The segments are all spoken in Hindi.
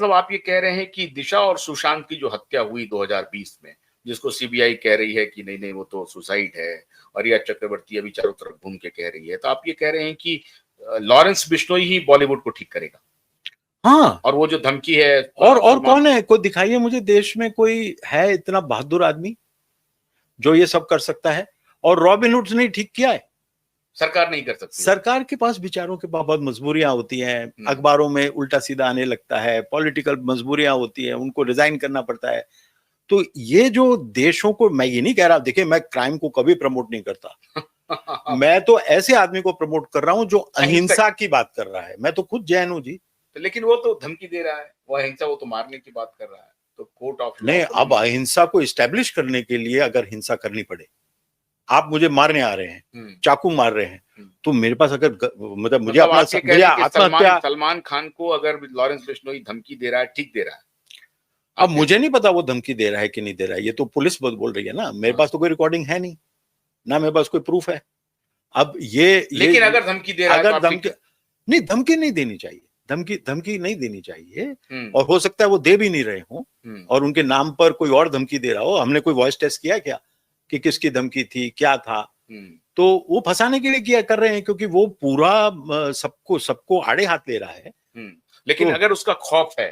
मतलब आप ये कह रहे हैं कि दिशा और सुशांत की जो हत्या हुई 2020 में, जिसको सीबीआई कह रही है कि नहीं नहीं वो तो सुसाइड है, और रिया चक्रवर्ती अभी चारों तरफ घूम के कह रही है, तो आप ये कह रहे हैं कि लॉरेंस बिश्नोई ही बॉलीवुड को ठीक करेगा? हाँ। और वो जो धमकी है और कौन है, कोई दिखाइए मुझे देश में कोई है इतना बहादुर आदमी जो ये सब कर सकता है? और रॉबिनहुड ने ठीक किया है। सरकार नहीं कर सकती। सरकार के पास विचारों के बहुत मजबूरियां होती हैं, अखबारों में उल्टा सीधा आने लगता है, पॉलिटिकल मजबूरियां होती है, उनको रिजाइन करना पड़ता है। तो ये जो देशों को, मैं ये नहीं कह रहा, देखिए मैं क्राइम को कभी प्रमोट नहीं करता मैं तो ऐसे आदमी को प्रमोट कर रहा हूं जो अहिंसा की बात कर रहा है। मैं तो खुद जैन हूं जी। लेकिन वो तो धमकी दे रहा है, वो अहिंसा, वो तो मारने की बात कर रहा है, तो कोर्ट ऑफ लॉ नहीं, अब अहिंसा को इस्टेब्लिश करने के लिए अगर हिंसा करनी पड़े, आप मुझे मारने आ रहे हैं, चाकू मार रहे हैं, तो मेरे पास अगर मतलब मुझे अपना आत्महत्या, सलमान खान को अगर लॉरेंस बिश्नोई धमकी दे रहा है, ठीक दे रहा है? अब मुझे नहीं पता वो धमकी दे रहा है कि नहीं दे रहा है, ये तो पुलिस बोल रही है ना। मेरे पास तो कोई रिकॉर्डिंग है नहीं ना, मेरे पास कोई प्रूफ है। अब लेकिन अगर धमकी दे रहा है, अगर धमकी नहीं देनी चाहिए, धमकी नहीं देनी चाहिए। और हो सकता है वो दे भी नहीं रहे हो और उनके नाम पर कोई और धमकी दे रहा हो। हमने कोई वॉइस टेस्ट किया क्या कि किसकी धमकी थी, क्या था? तो वो फंसाने के लिए किया कर रहे हैं, क्योंकि वो पूरा सबको आड़े हाथ ले रहा है। लेकिन अगर उसका खौफ है,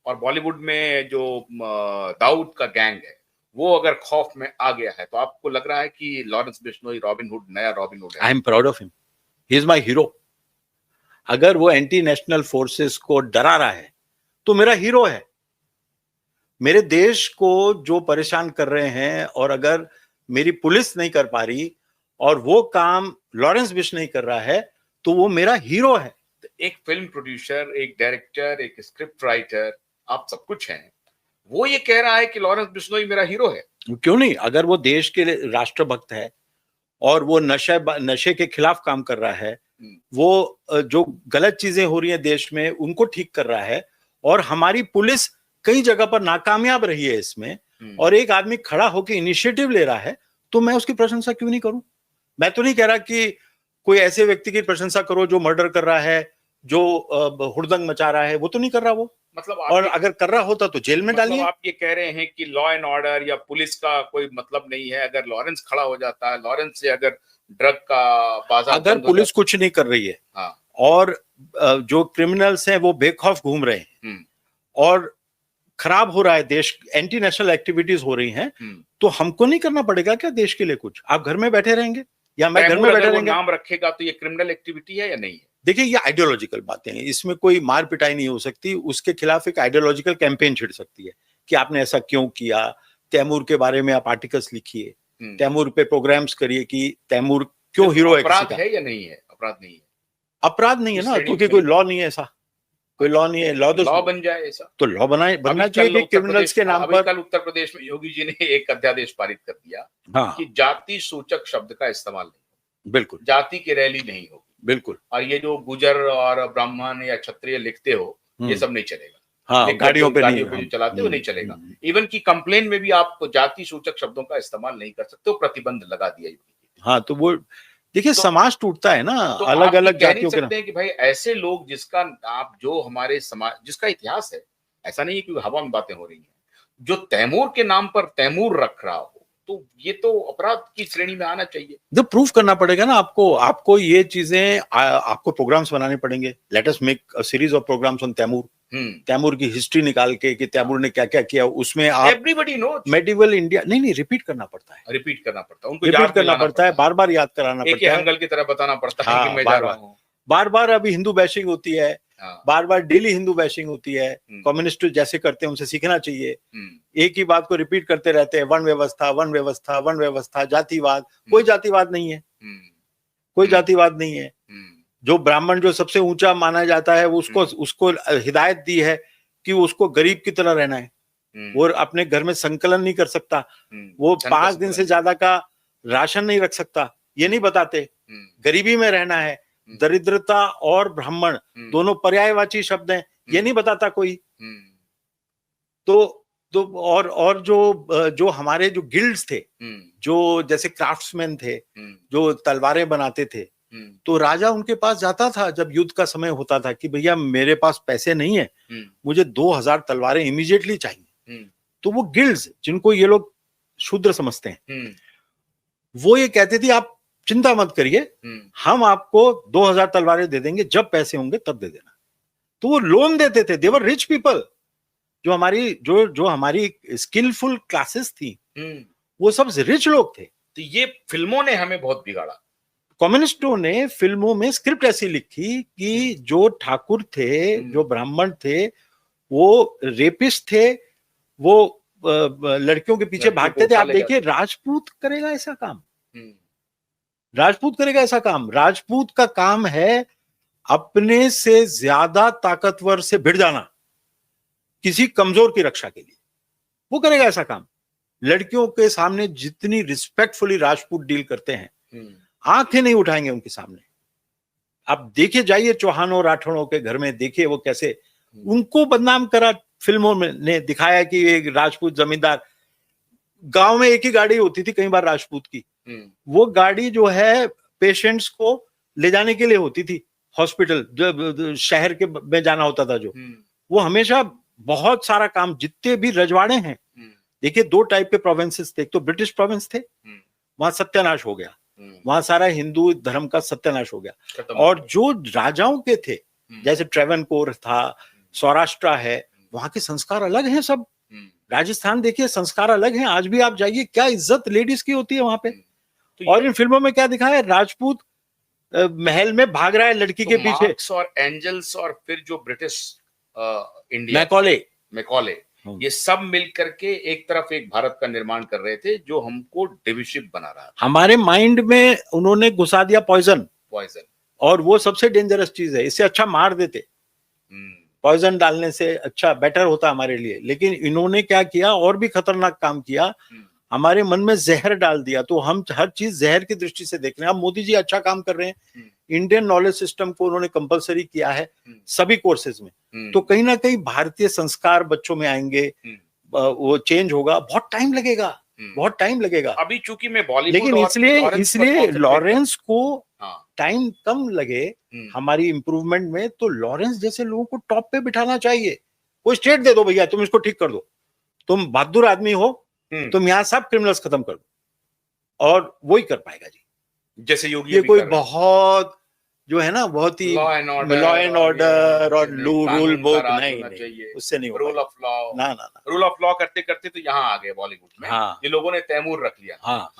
और बॉलीवुड में जो दाऊद का गैंग है वो अगर खौफ में आ गया है, तो आपको लग रहा है कि लॉरेंस बिश्नोई रॉबिनहुड, नया रॉबिनहुड है? I am proud of him, he is my hero. अगर वो एंटी नेशनल फोर्सेस को डरा रहा है तो मेरा हीरो है। मेरे देश को जो परेशान कर रहे हैं, और अगर मेरी पुलिस नहीं कर पा रही और वो काम लॉरेंस बिश्नोई कर रहा है, तो वो मेरा हीरो है। एक फिल्म प्रोड्यूसर, एक डायरेक्टर, एक स्क्रिप्ट राइटर, आप सब कुछ हैं, वो ये कह रहा है कि लॉरेंस बिश्नोई मेरा हीरो है। क्यों नहीं? अगर वो देश के राष्ट्रभक्त है और वो नशे के खिलाफ काम कर रहा है, वो जो गलत चीजें हो रही हैं देश में उनको ठीक कर रहा है, और हमारी पुलिस कई जगह पर नाकामयाब रही है इसमें, और एक आदमी खड़ा होकर इनिशिएटिव ले रहा है, तो मैं उसकी प्रशंसा क्यों नहीं करूं? मैं तो नहीं कह रहा कि कोई ऐसे व्यक्ति की प्रशंसा करो जो मर्डर कर रहा है, जो हुड़दंग मचा रहा है, वो तो नहीं कर रहा वो। मतलब और अगर कर रहा होता तो जेल में डालिए। आप ये कह रहे हैं कि लॉ एंड ऑर्डर या पुलिस का कोई मतलब नहीं है, अगर लॉरेंस खड़ा हो जाता है, लॉरेंस से अगर ड्रग का बाजार, अगर पुलिस कुछ नहीं कर रही है, हाँ, और जो क्रिमिनल्स हैं वो बेखौफ घूम रहे हैं और खराब हो रहा है देश, एंटी नेशनल एक्टिविटीज हो रही हैं, तो हमको नहीं करना पड़ेगा क्या देश के लिए कुछ? आप घर में बैठे रहेंगे या मैं घर में बैठे रहेंगे? नाम रखेगा तो ये क्रिमिनल एक्टिविटी है या नहीं है? देखिए, ये आइडियोलॉजिकल बातें हैं, इसमें कोई मार पिटाई नहीं हो सकती। उसके खिलाफ एक आइडियोलॉजिकल कैंपेन छिड़ सकती है कि आपने ऐसा क्यों किया। तैमूर के बारे में आप आर्टिकल्स लिखिए, तैमूर पे प्रोग्राम्स करिए कि तैमूर क्यों हीरो है। अपराध है या नहीं है? अपराध नहीं है, अपराध नहीं है ना, क्योंकि कोई लॉ नहीं है ऐसा, कोई लॉ नहीं है। लॉ बन जाए ऐसा, तो लॉ बनना चाहिए कि क्रिमिनल्स के नाम पर। कल उत्तर प्रदेश में योगी जी ने एक अध्यादेश पारित कर दिया, हाँ, कि जाति सूचक शब्द का इस्तेमाल नहीं, बिल्कुल, जाति की रैली नहीं होगी, बिल्कुल, और ये जो गुजर और ब्राह्मण या क्षत्रिय लिखते हो, ये सब नहीं चलेगा। हाँ, गाड़ियों पे नहीं, जो चलाते हो नहीं चलेगा। इवन की कंप्लेन में भी आप जाति सूचक शब्दों का इस्तेमाल नहीं कर सकते हो, प्रतिबंध लगा दिया योगी जी। हाँ, तो वो देखिए, समाज टूटता है ना, तो अलग अलग जातियों के। सकते हैं कि भाई ऐसे लोग जिसका आप, जो हमारे समाज, जिसका इतिहास है, ऐसा नहीं है कि हवा में बातें हो रही हैं, जो तैमूर के नाम पर तैमूर रख रहा हो, तो ये तो अपराध की श्रेणी में आना चाहिए। जब प्रूफ करना पड़ेगा ना आपको ये चीजें, आपको प्रोग्राम्स बनाने पड़ेंगे। Let us make a series of programs on Timur. Timur की हिस्ट्री निकाल के कि तैमूर ने क्या क्या किया, उसमें आप एवरीबॉडी नोज मेडिवल इंडिया, नहीं रिपीट करना पड़ता है, उनको रिपीट करना पड़ता है, बार बार याद कराना पड़ता है, हंगल की तरह बताना पड़ता है कि मैं जा रहा हूं। बार बार अभी हिंदू बैशिंग होती है, बार बार डेली हिंदू बैशिंग होती है। कम्युनिस्ट जैसे करते हैं उनसे सीखना चाहिए। एक ही बात को रिपीट करते रहते हैं, वर्ण व्यवस्था, वर्ण व्यवस्था, वर्ण व्यवस्था, जातिवाद। कोई जातिवाद नहीं है, कोई जातिवाद नहीं है। जो ब्राह्मण जो सबसे ऊंचा माना जाता है, उसको हिदायत दी है कि उसको गरीब की तरह रहना है, वो अपने घर में संकलन नहीं कर सकता, वो 5 दिन से ज्यादा का राशन नहीं रख सकता, ये नहीं बताते। गरीबी में रहना है, दरिद्रता और ब्राह्मण दोनों पर्यायवाची शब्द हैं, ये नहीं बताता कोई। तो और जो हमारे जो गिल्ड्स थे, जो जैसे क्राफ्ट्समैन थे, जो तलवारें बनाते थे, तो राजा उनके पास जाता था जब युद्ध का समय होता था कि भैया मेरे पास पैसे नहीं है, मुझे 2000 तलवारें इमीडिएटली चाहिए। तो वो गिल्ड्स, जिनको ये लोग शूद्र समझते हैं, वो ये कहते थे आप चिंता मत करिए, हम आपको 2000 तलवारें दे देंगे, जब पैसे होंगे तब दे देना। तो वो लोन देते थे। देवर रिच पीपल। जो हमारी स्किलफुल क्लासेस थी, वो सब रिच लोग थे। तो ये फिल्मों ने हमें बहुत बिगाड़ा। कम्युनिस्टों ने फिल्मों में स्क्रिप्ट ऐसी लिखी कि जो ठाकुर थे, जो ब्राह्मण थे, वो रेपिस्ट थे, वो लड़कियों के पीछे भागते थे। आप देखिए, राजपूत करेगा ऐसा काम? राजपूत करेगा ऐसा काम? राजपूत का काम है अपने से ज्यादा ताकतवर से भिड़ जाना किसी कमजोर की रक्षा के लिए। वो करेगा ऐसा काम। लड़कियों के सामने जितनी रिस्पेक्टफुली राजपूत डील करते हैं, आंखें नहीं उठाएंगे उनके सामने। आप देखिए, जाइए चौहानों राठौड़ों के घर में, देखिए वो कैसे उनको बदनाम करा। फिल्मों में ने दिखाया कि एक राजपूत जमींदार, गांव में एक ही गाड़ी होती थी कई बार राजपूत की, वो गाड़ी जो है पेशेंट्स को ले जाने के लिए होती थी हॉस्पिटल, जब शहर के में जाना होता था, जो वो हमेशा बहुत सारा काम, जितने भी रजवाड़े हैं, देखिए 2 टाइप के प्रोविंसेस थे। एक तो ब्रिटिश प्रोविंस थे, वहां सत्यानाश हो गया, वहां सारा हिंदू धर्म का सत्यानाश हो गया। और जो राजाओं के थे, जैसे ट्रेवनकोर था, सौराष्ट्र है, वहां के संस्कार अलग हैं सब। राजस्थान देखिए, संस्कार अलग हैं। आज भी आप जाइए, क्या इज्जत लेडीज की होती है वहां पे। और इन फिल्मों में क्या दिखाया है? राजपूत महल में भाग रहा है लड़की के पीछे। मार्क्स और एंजल्स और फिर जो ब्रिटिश इंडिया, मैकॉले, ये सब मिल करके एक तरफ एक भारत का निर्माण कर रहे थे जो हमको डिविसिव बना रहा था। हमारे माइंड में उन्होंने घुसा दिया पॉइजन। और वो सबसे डेंजरस चीज है। इससे अच्छा मार देते, पॉइजन डालने से अच्छा बेटर होता हमारे लिए। लेकिन इन्होंने क्या किया, और भी खतरनाक काम किया, हमारे मन में जहर डाल दिया। तो हम हर चीज जहर की दृष्टि से देख रहे हैं। अब मोदी जी अच्छा काम कर रहे हैं, इंडियन नॉलेज सिस्टम को उन्होंने कंपलसरी किया है सभी कोर्सेज में। तो कहीं ना कहीं भारतीय संस्कार बच्चों में आएंगे, वो चेंज होगा। बहुत टाइम लगेगा, बहुत टाइम लगेगा। अभी चूंकि मैं बॉलीवुड, लेकिन इसलिए लॉरेंस को टाइम कम लगे हमारी इंप्रूवमेंट में, तो लॉरेंस जैसे लोगों को टॉप पे बिठाना चाहिए। कोई स्टेट दे दो भैया, तुम इसको ठीक कर दो, तुम बहादुर आदमी हो, तुम यहाँ सब क्रिमिनल्स खत्म कर दो, और वही कर पाएगा जी। जैसे योगी। ये कोई बहुत जो है ना, बहुत ही लॉ एंड ऑर्डर और रूल बुक, नहीं, उससे नहीं होगा। रूल ऑफ लॉ, ना, रूल ऑफ लॉ करते करते तो यहाँ आ गए बॉलीवुड में। हाँ, ये लोगों ने तैमूर रख लिया। हाँ।